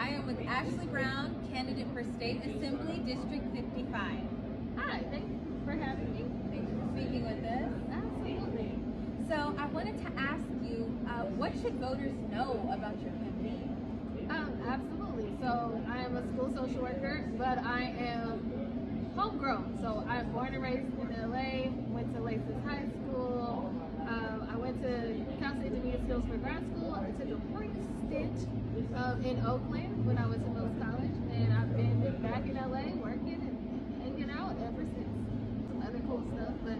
I am with Ashley Brown, candidate for State Assembly, District 55. Hi, thank you for having me. Thank you for speaking with us. Absolutely. So I wanted to ask you, what should voters know about your campaign? Absolutely. So I am a school social worker, but I am homegrown. So I'm born and raised in LA, went to Laces High School. I went to Cal State Dominguez Hills for grad school. I took a brief stint in Oakland when I was in Mills College, and I've been back in LA working and hanging out ever since. Some other cool stuff, but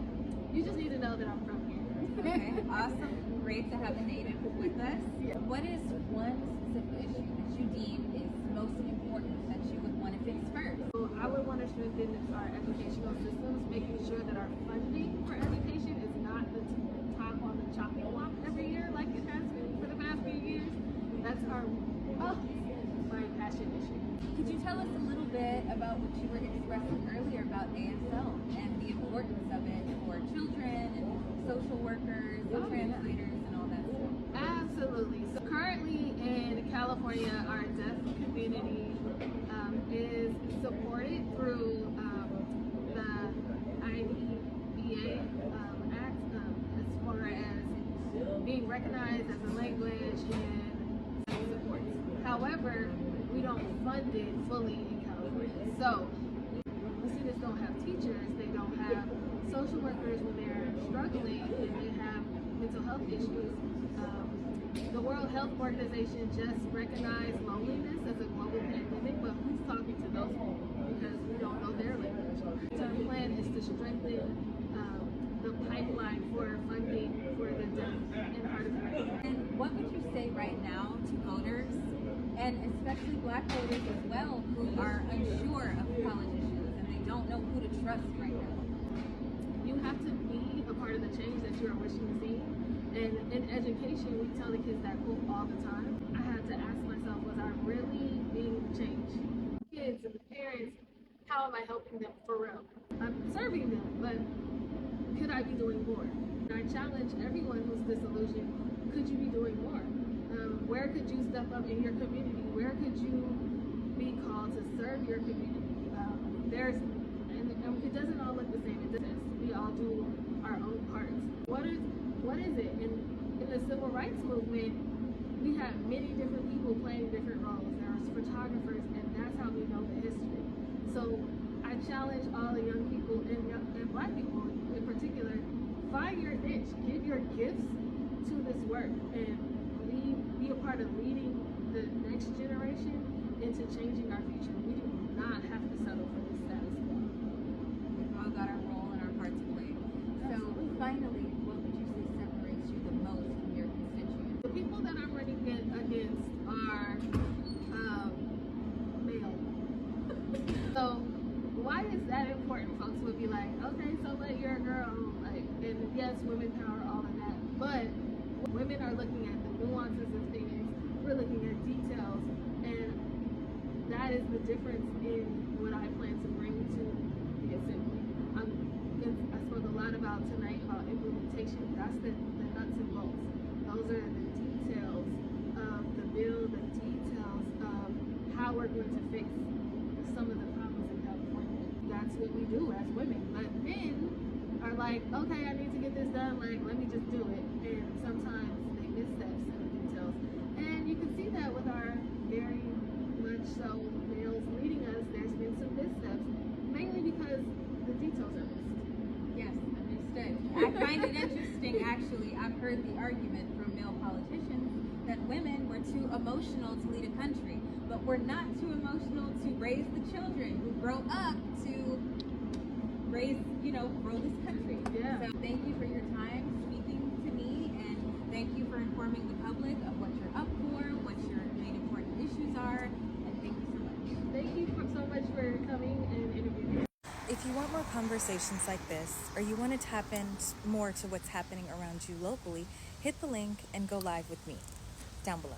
you just need to know that I'm from here. Okay, awesome. Great to have a native with us. Yeah. What is one specific issue that you deem is most important that you would want to fix first? So I would want to strengthen our educational systems, making sure that our funding for education is not the top on the chopping block every year like it has been for the past few years. That's my passion issue. Could you tell us a little bit about what you were expressing earlier about ASL and the importance of it for children and social workers and translators and all that stuff? Absolutely. So currently in California, our deaf community is supported through the IDEA Act as far as being recognized as a language and supports. However, we don't fund it fully in California. So the students don't have teachers, they don't have social workers when they're struggling and they have mental health issues. The World Health Organization just recognized loneliness as a global pandemic, but who's talking to those people? Because we don't know their language. So our plan is to strengthen the pipeline for funding for the deaf and hard of hearing. And what would you say right now to voters, and especially Black voters as well, who are unsure of politicians and they don't know who to trust right now? You have to be a part of the change that you are wishing to see. And in education, we tell the kids that quote all the time. I had to ask myself, was I really being changed? Kids and the parents, how am I helping them for real? I'm serving them, but could I be doing more? And I challenge everyone who's disillusioned, could you be doing more? Where could you step up in your community? Where could you be called to serve your community? And it doesn't all look the same. It doesn't. We all do our own parts. What is it? In the civil rights movement, we have many different people playing different roles. There's photographers, and that's how we know the history. So I challenge all the young people and Black people in particular, find your niche, give your gifts to this work, and be a part of leading the next generation into changing our future. We do not have to settle for this status quo. We've all got our role and our part to play. So finally, what would you say separates you the most from your constituents? The people that I'm running against are male. So why is that important? Folks would be like, okay, so but you're a girl, like, and yes, women power, all of that, but women are looking at the nuances of things. We're looking at details, and that is the difference in what I plan to bring to the assembly. I spoke a lot about tonight about implementation. That's the nuts and bolts. Those are the details of the bill, the details of how we're going to fix some of the problems in California. That's what we do as women. But men are like, okay, I need to get this done, like, let me just do it. And sometimes they miss steps in the details. And you can see that with our very much so males leading us. There's been some missteps, mainly because the details are missed. Yes, understood. I find it interesting, actually. I've heard the argument from male politicians that women were too emotional to lead a country, but we're not too emotional to raise the children who grow up to raise, grow this country. Yeah. So thank you for your time speaking to me, and thank you for informing the public of what you're up for, what your main important issues are, and thank you so much. Thank you so much for coming and interviewing. If you want more conversations like this, or you want to tap in more to what's happening around you locally, hit the link and go live with me down below.